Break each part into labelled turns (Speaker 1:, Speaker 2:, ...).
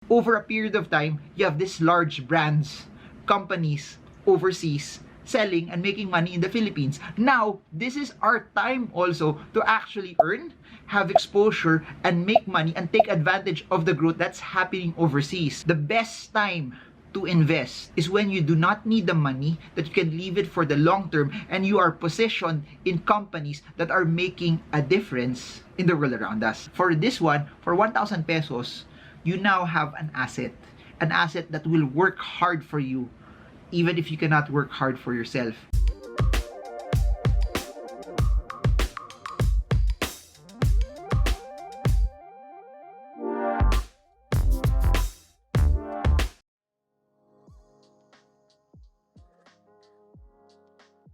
Speaker 1: Over a period of time, you have these large brands, companies overseas selling and making money in the Philippines. Now, this is our time also to actually earn, have exposure, and make money and take advantage of the growth that's happening overseas. The best time to invest is when you do not need the money, that you can leave it for the long term, and you are positioned in companies that are making a difference in the world around us. For this one, for 1,000 pesos, you now have an asset that will work hard for you even if you cannot work hard for yourself.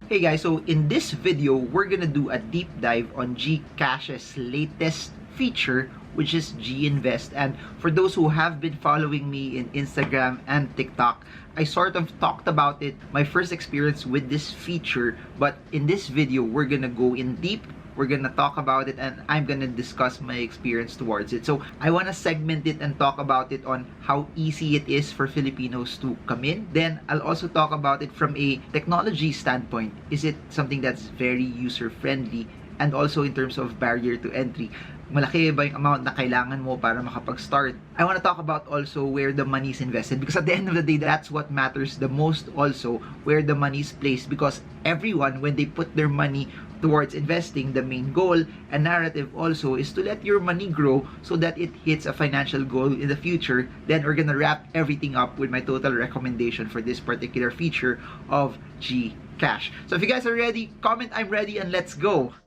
Speaker 1: Hey guys, so in this video, we're gonna do a deep dive on Gcash's latest feature, which is Ginvest. And for those who have been following me in Instagram and TikTok, I sort of talked about it, my first experience with this feature. But in this video, we're gonna go in deep. We're gonna talk about it, and I'm gonna discuss my experience towards it. So I wanna segment it and talk about it on how easy it is for Filipinos to come in. Then I'll also talk about it from a technology standpoint. Is it something that's very user-friendly? And also in terms of barrier to entry, malaki ba yung amount na kailangan mo para makapag-start? I want to talk about also where the money is invested, because at the end of the day, that's what matters the most also, where the money is placed. Because everyone, when they put their money towards investing, the main goal and narrative also is to let your money grow so that it hits a financial goal in the future. Then we're gonna wrap everything up with my total recommendation for this particular feature of Gcash. So if you guys are ready, comment "I'm ready" and let's go.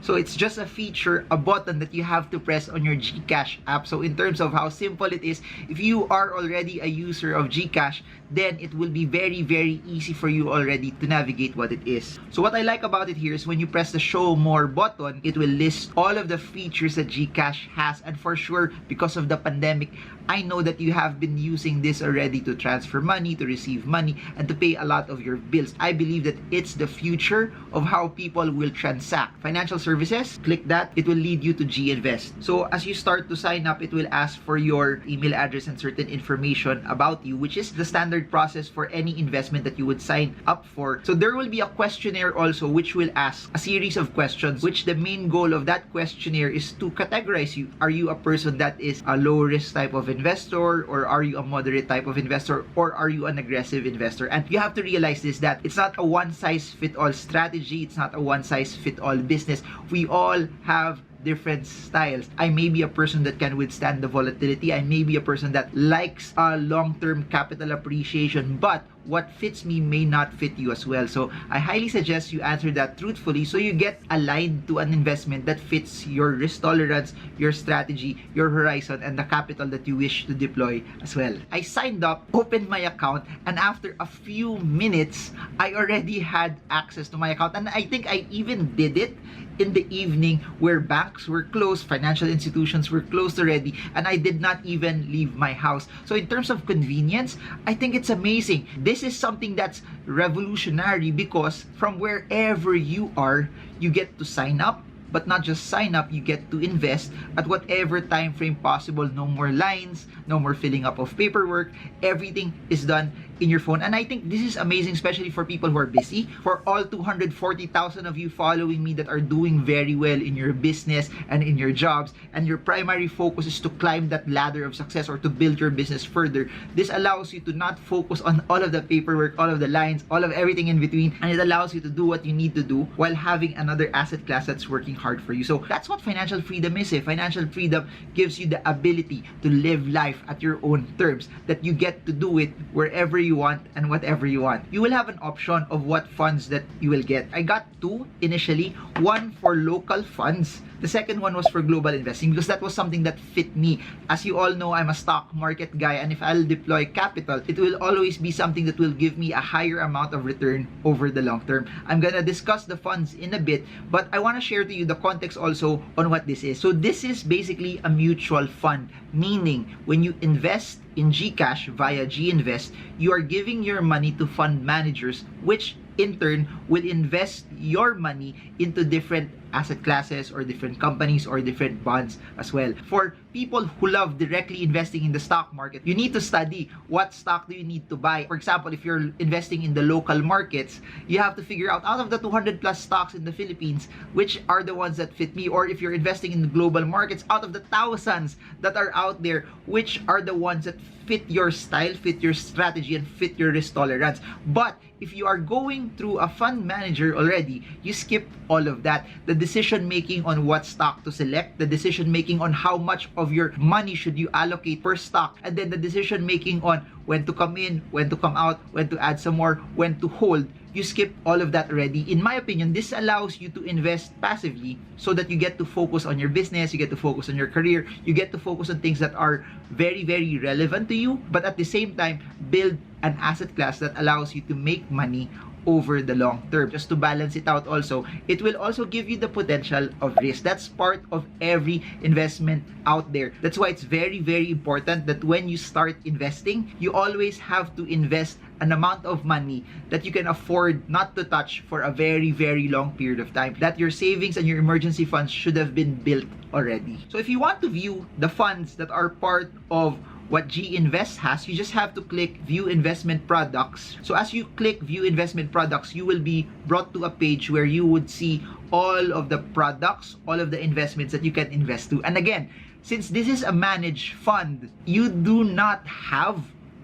Speaker 1: So it's just a feature, a button that you have to press on your Gcash app. So in terms of how simple it is, if you are already a user of Gcash, then it will be very, very easy for you already to navigate what it is. So what I like about it here is when you press the show more button, it will list all of the features that Gcash has. And for sure, because of the pandemic, I know that you have been using this already to transfer money, to receive money, and to pay a lot of your bills. I believe that it's the future of how people will transact. Financial services, click that. It will lead you to Ginvest. So as you start to sign up, it will ask for your email address and certain information about you, which is the standard process for any investment that you would sign up for. So there will be a questionnaire also, which will ask a series of questions, which the main goal of that questionnaire is to categorize you. Are you a person that is a low risk type of investor, or are you a moderate type of investor, or are you an aggressive investor? And you have to realize this, that it's not a one-size-fit-all strategy, it's not a one-size-fit-all business. We all have different styles. I may be a person that can withstand the volatility. I may be a person that likes long-term capital appreciation, but what fits me may not fit you as well. So I highly suggest you answer that truthfully so you get aligned to an investment that fits your risk tolerance, your strategy, your horizon, and the capital that you wish to deploy as well. I signed up, opened my account, and after a few minutes, I already had access to my account. And I think I even did it in the evening where banks were closed, financial institutions were closed already, and I did not even leave my house. So in terms of convenience, I think it's amazing. This is something that's revolutionary, because from wherever you are, you get to sign up. But not just sign up, you get to invest at whatever time frame possible. No more lines, no more filling up of paperwork. Everything is done in your phone. And I think this is amazing, especially for people who are busy. For all 240,000 of you following me that are doing very well in your business and in your jobs, and your primary focus is to climb that ladder of success or to build your business further. This allows you to not focus on all of the paperwork, all of the lines, all of everything in between, and it allows you to do what you need to do while having another asset class that's working hard for you. So that's what financial freedom is. Financial freedom gives you the ability to live life at your own terms, that you get to do it wherever you want and whatever you want. You will have an option of what funds that you will get. I got two initially, one for local funds. The second one was for global investing, because that was something that fit me. As you all know, I'm a stock market guy, and if I'll deploy capital, it will always be something that will give me a higher amount of return over the long term. I'm gonna discuss the funds in a bit, but I want to share to you the context also on what this is. So this is basically a mutual fund, meaning when you invest in Gcash via Ginvest, you are giving your money to fund managers, which in turn will invest your money into different asset classes or different companies or different bonds as well. For people who love directly investing in the stock market, you need to study what stock do you need to buy. For example, if you're investing in the local markets, you have to figure out of the 200 plus stocks in the Philippines, which are the ones that fit me. Or if you're investing in the global markets, out of the thousands that are out there, which are the ones that fit your style, fit your strategy, and fit your risk tolerance. But if you are going through a fund manager already, you skip all of that. The decision making on what stock to select, the decision making on how much of your money should you allocate per stock, and then the decision making on when to come in, when to come out, when to add some more, when to hold. You skip all of that already. In my opinion, this allows you to invest passively so that you get to focus on your business, you get to focus on your career, you get to focus on things that are very, very relevant to you, but at the same time, build an asset class that allows you to make money over the long term. Just to balance it out also, it will also give you the potential of risk. That's part of every investment out there. That's why it's very, very important that when you start investing, you always have to invest an amount of money that you can afford not to touch for a very, very long period of time. That your savings and your emergency funds should have been built already. So if you want to view the funds that are part of what Ginvest has, you just have to click View Investment Products. So as you click View Investment Products, you will be brought to a page where you would see all of the products, all of the investments that you can invest to. And again, since this is a managed fund, you do not have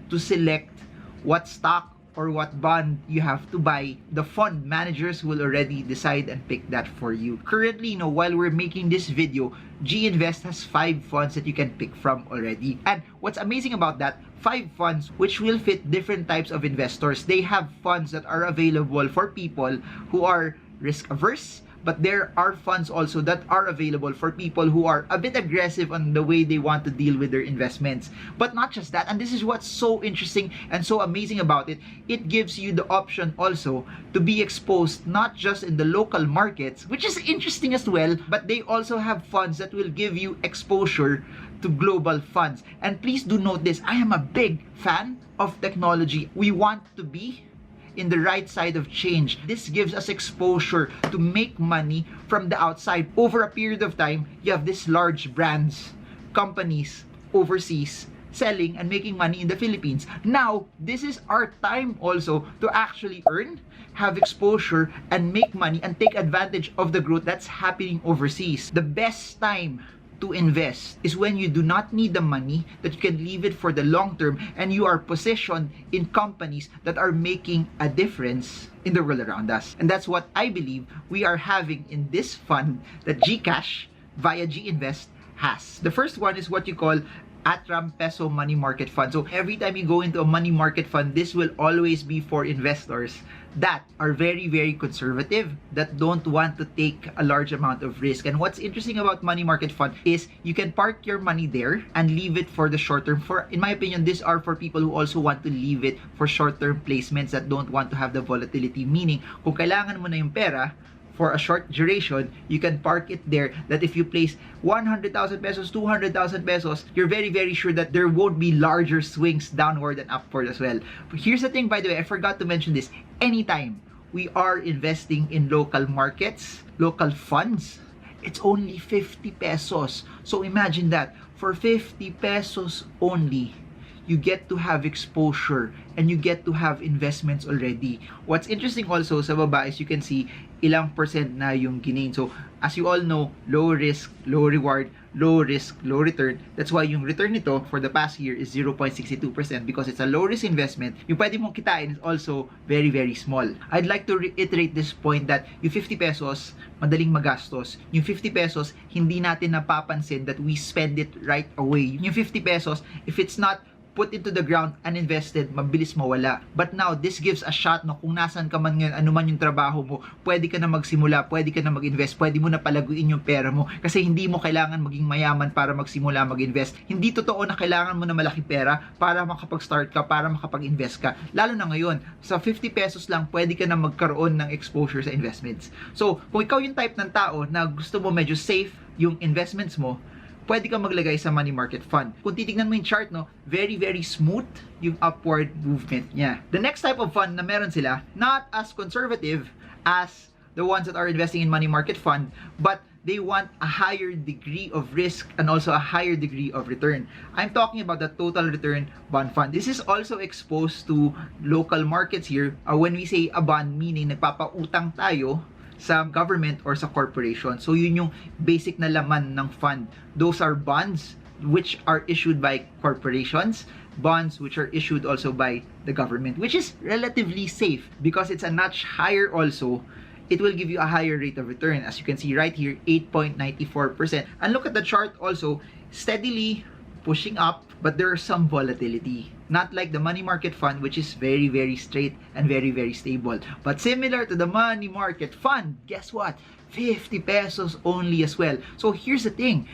Speaker 1: to select what stock or what bond you have to buy. The fund managers will already decide and pick that for you. Currently, while we're making this video, Ginvest has 5 funds that you can pick from already. And what's amazing about that, 5 funds which will fit different types of investors. They have funds that are available for people who are risk averse, but there are funds also that are available for people who are a bit aggressive on the way they want to deal with their investments. But not just that, and this is what's so interesting and so amazing about it, it gives you the option also to be exposed not just in the local markets, which is interesting as well, but they also have funds that will give you exposure to global funds. And please do note this, I am a big fan of technology. We want to be in the right side of change. This gives us exposure to make money from the outside. Over a period of time, you have these large brands, companies overseas selling and making money in the Philippines. Now, this is our time also to actually earn, have exposure, and make money and take advantage of the growth that's happening overseas. The best time to invest is when you do not need the money, that you can leave it for the long term, and you are positioned in companies that are making a difference in the world around us. And that's what I believe we are having in this fund that Gcash via Ginvest has. The first one is what you call Atram Peso Money Market Fund. So every time you go into a money market fund, this will always be for investors that are very, very conservative, that don't want to take a large amount of risk. And what's interesting about money market fund is you can park your money there and leave it for the short term. For, in my opinion, these are for people who also want to leave it for short-term placements that don't want to have the volatility. Meaning, kung kailangan mo na yung pera for a short duration, you can park it there, that if you place 100,000 pesos, 200,000 pesos, you're very, very sure that there won't be larger swings downward and upward as well. But here's the thing, by the way, I forgot to mention this. Anytime we are investing in local markets, local funds, it's only 50 pesos. So imagine that, for 50 pesos only, you get to have exposure and you get to have investments already. What's interesting also sa baba is you can see ilang percent na yung ginain. So as you all know, low risk, low reward, low risk, low return. That's why yung return nito for the past year is 0.62% because it's a low risk investment. Yung pwede mong kitain is also very, very small. I'd like to reiterate this point that yung 50 pesos, madaling magastos. Yung 50 pesos, hindi natin napapansin that we spend it right away. Yung 50 pesos, if it's not put into the ground and invested, mabilis mawala. But now, this gives a shot, no, kung nasan ka man ngayon, ano man yung trabaho mo, pwede ka na magsimula, pwede ka na mag-invest, pwede mo na palaguin yung pera mo, kasi hindi mo kailangan maging mayaman para magsimula mag-invest. Hindi totoo na kailangan mo na malaking pera para makapag-start ka, para makapag-invest ka. Lalo na ngayon, sa 50 pesos lang, pwede ka na magkaroon ng exposure sa investments. So, kung ikaw yung type ng tao na gusto mo medyo safe yung investments mo, pwede kang maglagay sa money market fund. Kung titignan mo yung chart, no, very, very smooth yung upward movement niya. The next type of fund na meron sila, not as conservative as the ones that are investing in money market fund, but they want a higher degree of risk and also a higher degree of return. I'm talking about the total return bond fund. This is also exposed to local markets here. When we say a bond, meaning nagpapautang tayo sa government or sa corporation. So yun yung basic na laman ng fund. Those are bonds which are issued by corporations, bonds which are issued also by the government, which is relatively safe because it's a notch higher also. It will give you a higher rate of return. As you can see right here, 8.94%. And look at the chart also, steadily pushing up, but there is some volatility. Not like the money market fund, which is very, very straight and very, very stable. But similar to the money market fund, guess what? 50 pesos only as well. So here's the thing.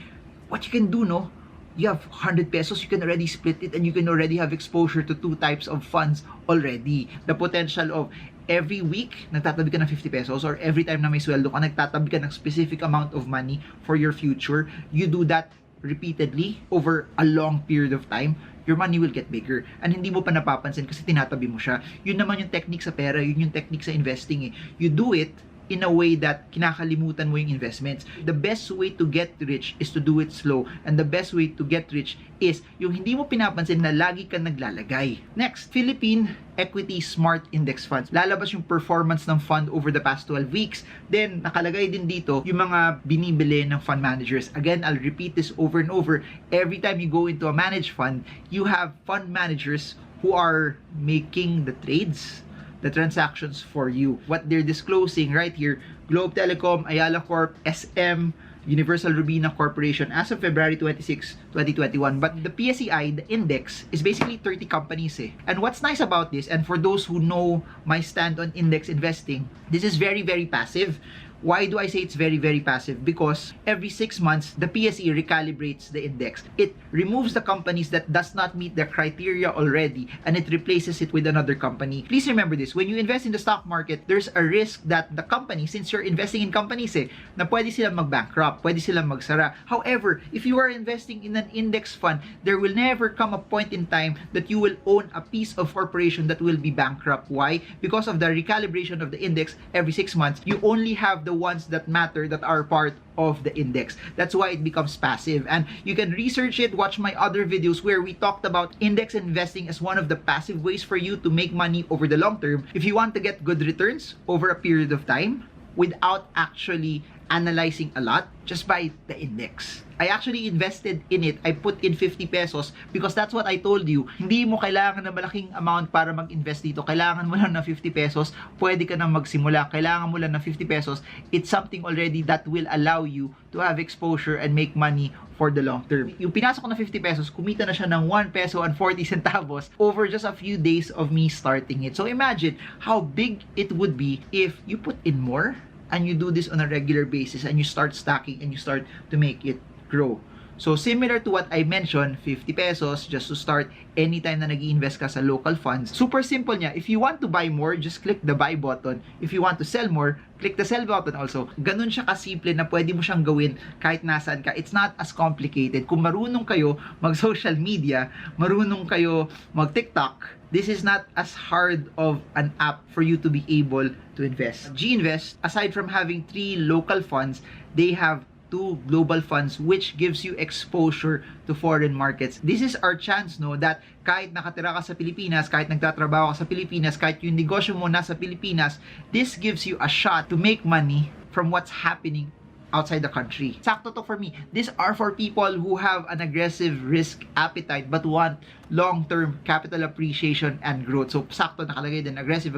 Speaker 1: What you can do, no? You have 100 pesos, you can already split it and you can already have exposure to 2 types of funds already. The potential of every week, nagtatabi ka ng 50 pesos or every time na may sweldo ka, nagtatabi ka ng specific amount of money for your future. You do that repeatedly over a long period of time, your money will get bigger. And hindi mo pa napapansin kasi tinatabi mo siya. Yun naman yung technique sa pera, yun yung technique sa investing eh. You do it in a way that kinakalimutan mo yung investments. The best way to get rich is to do it slow. And the best way to get rich is yung hindi mo pinapansin na lagi ka naglalagay. Next, Philippine Equity Smart Index Funds. Lalabas yung performance ng fund over the past 12 weeks. Then, nakalagay din dito yung mga binibili ng fund managers. Again, I'll repeat this over and over. Every time you go into a managed fund, you have fund managers who are making the trades, the transactions for you. What they're disclosing right here, Globe Telecom, Ayala Corp, SM, Universal Robina Corporation as of February 26, 2021. But the PSEI, the index, is basically 30 companies eh. And what's nice about this, and for those who know my stand on index investing, this is very, very passive. Why do I say it's very, very passive? Because every 6 months, the PSE recalibrates the index. It removes the companies that does not meet the criteria already and it replaces it with another company. Please remember this, when you invest in the stock market, there's a risk that the company, since you're investing in companies eh, na pwede silang mag-bankrupt, pwede silang magsara. However, if you are investing in an index fund, there will never come a point in time that you will own a piece of corporation that will be bankrupt. Why? Because of the recalibration of the index every 6 months, you only have the ones that matter, that are part of the index. That's why it becomes passive. And you can research it, watch my other videos where we talked about index investing as one of the passive ways for you to make money over the long term. If you want to get good returns over a period of time without actually analyzing a lot, just buy the index. I actually invested in it. I put in 50 pesos because that's what I told you. Hindi mo kailangan ng malaking amount para mag-invest dito. Kailangan mo lang ng 50 pesos. Pwede ka nang magsimula. Kailangan mo lang ng 50 pesos. It's something already that will allow you to have exposure and make money for the long term. Yung pinasok ko na 50 pesos, kumita na siya ng 1 peso and 40 centavos over just a few days of me starting it. So imagine how big it would be if you put in more and you do this on a regular basis and you start stacking and you start to make it grow. So similar to what I mentioned, 50 pesos just to start anytime na nag-i-invest ka sa local funds. Super simple niya. If you want to buy more, just click the buy button. If you want to sell more, click the sell button also. Ganun siya kasimple na pwede mo siyang gawin kahit nasaan ka. It's not as complicated. Kung marunong kayo mag-social media, marunong kayo mag-TikTok, this is not as hard of an app for you to be able to invest. Ginvest, aside from having 3 local funds, they have 2 global funds which gives you exposure to foreign markets. This is our chance, no, that kahit nakatira ka sa Pilipinas, kahit nagtatrabaho ka sa Pilipinas, kahit yung negosyo mo nasa Pilipinas, this gives you a shot to make money from what's happening outside the country. Sakto to for me. These are for people who have an aggressive risk appetite but want long-term capital appreciation and growth. So, sakto nakalagay din, aggressive.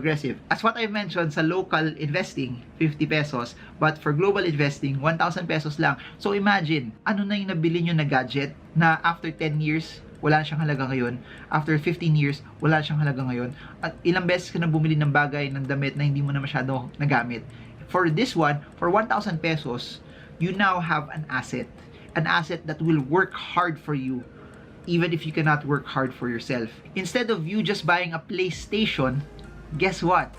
Speaker 1: As what I mentioned, sa local investing, 50 pesos. But for global investing, 1,000 pesos lang. So, imagine, ano na yung nabili nyo na gadget na after 10 years, wala na siyang halaga ngayon. After 15 years, wala na siyang halaga ngayon. At ilang beses ka na bumili ng bagay, ng damit na hindi mo na masyado nagamit. For this one, for 1,000 pesos, you now have an asset. An asset that will work hard for you, even if you cannot work hard for yourself. Instead of you just buying a PlayStation, guess what?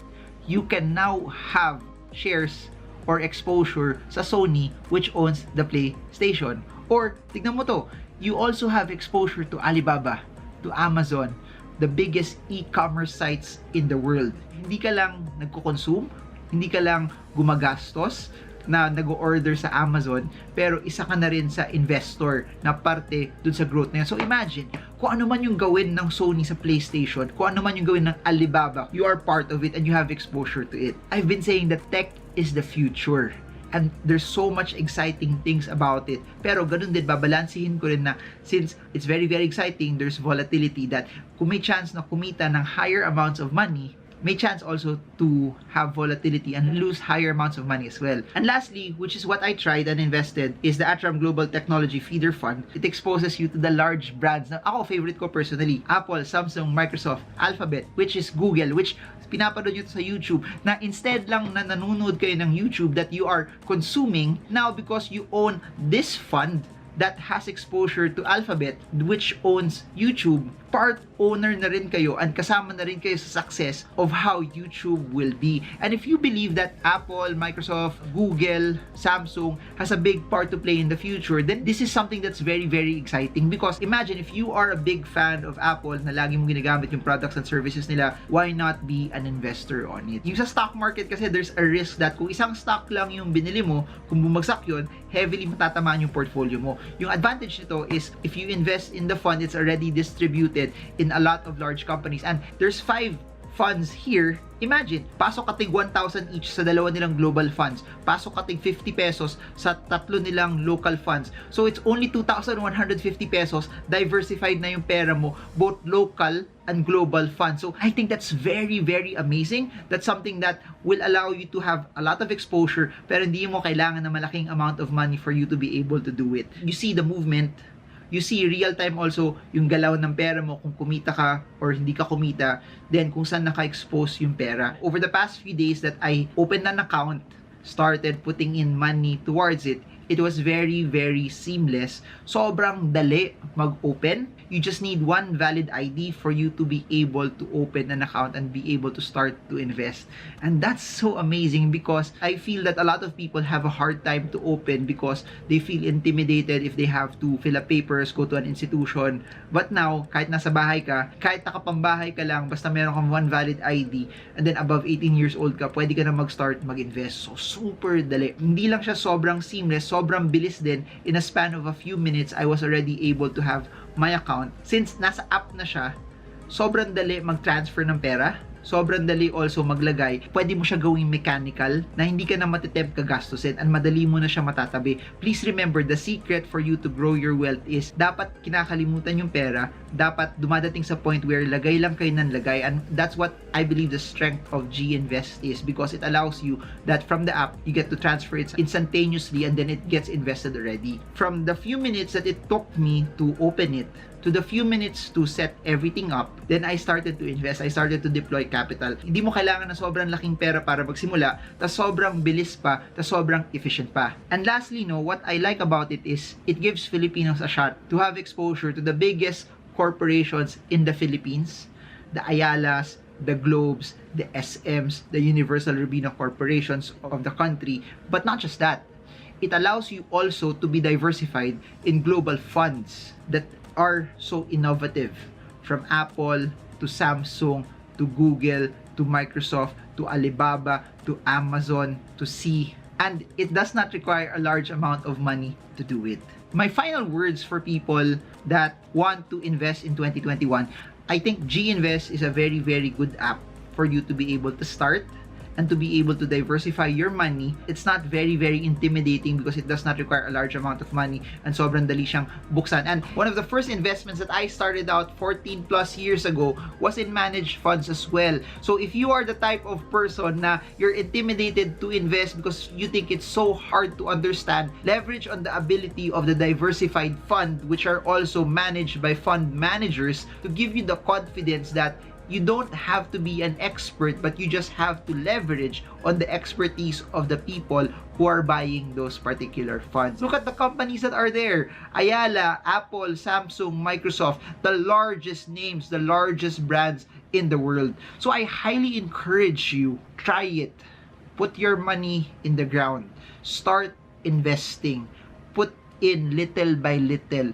Speaker 1: You can now have shares or exposure sa Sony, which owns the PlayStation. Or, tignan mo to, you also have exposure to Alibaba, to Amazon, the biggest e-commerce sites in the world. Hindi ka lang nagko-consume, hindi ka lang gumagastos, na nag-order sa Amazon, pero isa ka na rin sa investor na parte dun sa growth na yan. So imagine, kung ano man yung gawin ng Sony sa PlayStation, kung ano man yung gawin ng Alibaba, you are part of it and you have exposure to it. I've been saying that tech is the future. And there's so much exciting things about it. Pero ganun din, babalansihin ko rin na since it's very, very exciting, there's volatility that kung may chance na kumita ng higher amounts of money, may chance also to have volatility and lose higher amounts of money as well. And lastly, which is what I tried and invested, is the Atram Global Technology Feeder Fund. It exposes you to the large brands na ako favorite ko personally. Apple, Samsung, Microsoft, Alphabet, which is Google, which pinapanood nyo sa YouTube, na instead lang na nanonood kayo ng YouTube that you are consuming, now because you own this fund that has exposure to Alphabet, which owns YouTube, part owner na rin kayo and kasama na rin kayo sa success of how YouTube will be. And if you believe that Apple, Microsoft, Google, Samsung has a big part to play in the future, then this is something that's very, very exciting. Because imagine if you are a big fan of Apple na lagi mong ginagamit yung products and services nila, why not be an investor on it? Yung sa stock market kasi, there's a risk that kung isang stock lang yung binili mo, kung bumagsak yun, heavily matatamaan yung portfolio mo. Yung advantage nito is if you invest in the fund, it's already distributed in a lot of large companies, and there's 5 funds here. Imagine, pasok ka tig 1,000 each sa dalawa nilang global funds, pasok ka tig 50 pesos sa tatlo nilang local funds. So it's only 2,150 pesos, diversified na yung pera mo, both local and global funds. So I think that's very, very amazing. That's something that will allow you to have a lot of exposure, pero hindi mo kailangan na malaking amount of money for you to be able to do it. You see the movement, you see real time also yung galaw ng pera mo, kung kumita ka or hindi ka kumita, then kung saan naka-expose yung pera. Over the past few days that I opened an account, started putting in money towards it, it was very, very seamless. Sobrang dali mag-open. You just need one valid ID for you to be able to open an account and be able to start to invest. And that's so amazing because I feel that a lot of people have a hard time to open because they feel intimidated if they have to fill up papers, go to an institution. But now, kahit nasa bahay ka, kahit nakapambahay ka lang, basta meron kang one valid ID and then above 18 years old ka, pwede ka na mag-start mag-invest. So, super dali. Hindi lang siya sobrang seamless, sobrang bilis din. In a span of a few minutes, I was already able to have my account. Since nasa app na siya, sobrang dali mag-transfer ng pera, sobrang dali also maglagay. Pwede mo siya gawing mechanical na hindi ka na matitempt kagastusin and madali mo na siya matatabi. Please remember, the secret for you to grow your wealth is dapat kinakalimutan yung pera, dapat dumadating sa point where lagay lang kayo ng lagay, and that's what I believe the strength of Ginvest is, because it allows you that from the app, you get to transfer it instantaneously and then it gets invested already. From the few minutes that it took me to open it, to the few minutes to set everything up, then I started to invest. I started to deploy capital. Hindi mo kailangan ng sobrang laking pera para magsimula, tas sobrang bilis pa, tas sobrang efficient pa. And lastly, what I like about it is it gives Filipinos a shot to have exposure to the biggest corporations in the Philippines, the Ayalas, the Globes, the SMs, the Universal Rubino corporations of the country. But not just that, it allows you also to be diversified in global funds that are so innovative, from Apple to Samsung to Google to Microsoft to Alibaba to Amazon to C, and it does not require a large amount of money to do it. My final words for people that want to invest in 2021, I think Ginvest is a very, very good app for you to be able to start and to be able to diversify your money. It's not very, very intimidating because it does not require a large amount of money and sobrang dali siyang buksan. And one of the first investments that I started out 14 plus years ago was in managed funds as well. So if you are the type of person na you're intimidated to invest because you think it's so hard to understand, leverage on the ability of the diversified fund, which are also managed by fund managers, to give you the confidence that you don't have to be an expert, but you just have to leverage on the expertise of the people who are buying those particular funds. Look at the companies that are there. Ayala, Apple, Samsung, Microsoft, the largest names, the largest brands in the world. So I highly encourage you, try it. Put your money in the ground. Start investing. Put in little by little.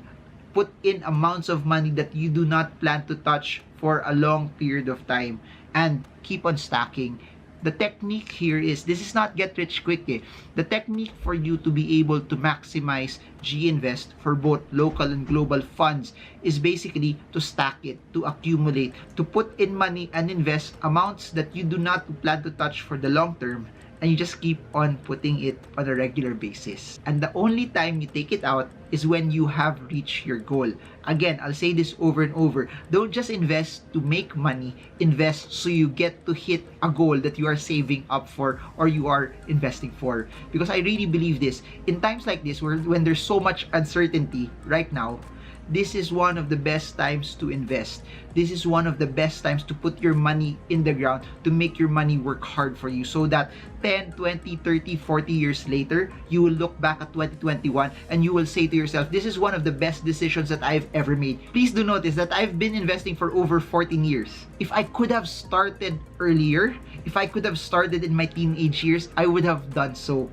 Speaker 1: Put in amounts of money that you do not plan to touch for a long period of time, and keep on stacking. The technique here is, this is not get rich quick eh. The technique for you to be able to maximize Ginvest for both local and global funds is basically to stack it, to accumulate, to put in money and invest amounts that you do not plan to touch for the long term, and you just keep on putting it on a regular basis. And the only time you take it out is when you have reached your goal. Again, I'll say this over and over. Don't just invest to make money. Invest so you get to hit a goal that you are saving up for or you are investing for. Because I really believe this. In times like this, when there's so much uncertainty right now, this is one of the best times to invest. This is one of the best times to put your money in the ground, to make your money work hard for you, so that 10, 20, 30, 40 years later, you will look back at 2021 and you will say to yourself, this is one of the best decisions that I've ever made. Please do notice that I've been investing for over 14 years. If I could have started earlier, if I could have started in my teenage years, I would have done so.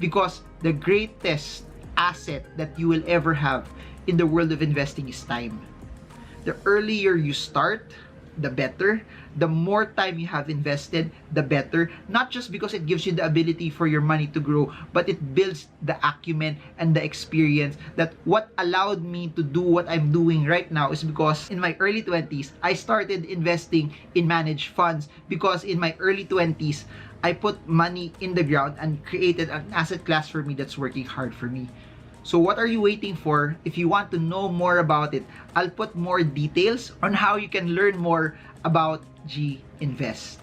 Speaker 1: Because the greatest asset that you will ever have in the world of investing is time. The earlier you start, the better. The more time you have invested, the better. Not just because it gives you the ability for your money to grow, but it builds the acumen and the experience. That what allowed me to do what I'm doing right now is because in my early 20s, I started investing in managed funds, because in my early 20s, I put money in the ground and created an asset class for me that's working hard for me. So what are you waiting for? If you want to know more about it, I'll put more details on how you can learn more about Ginvest.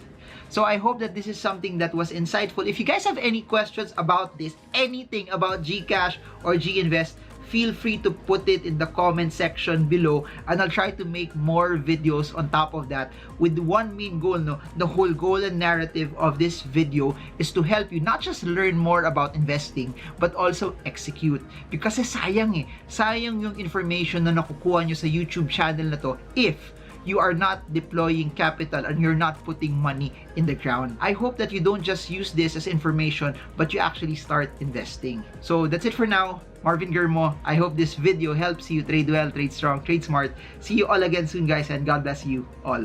Speaker 1: So I hope that this is something that was insightful. If you guys have any questions about this, anything about Gcash or Ginvest, feel free to put it in the comment section below, and I'll try to make more videos on top of that with one main goal. No, the whole goal and narrative of this video is to help you not just learn more about investing, but also execute. Because sayang yung information na nakukuha nyo sa YouTube channel na to if you are not deploying capital and you're not putting money in the ground. I hope that you don't just use this as information, but you actually start investing. So that's it for now. Marvin Germo. I hope this video helps you trade well, trade strong, trade smart. See you all again soon, guys, and God bless you all.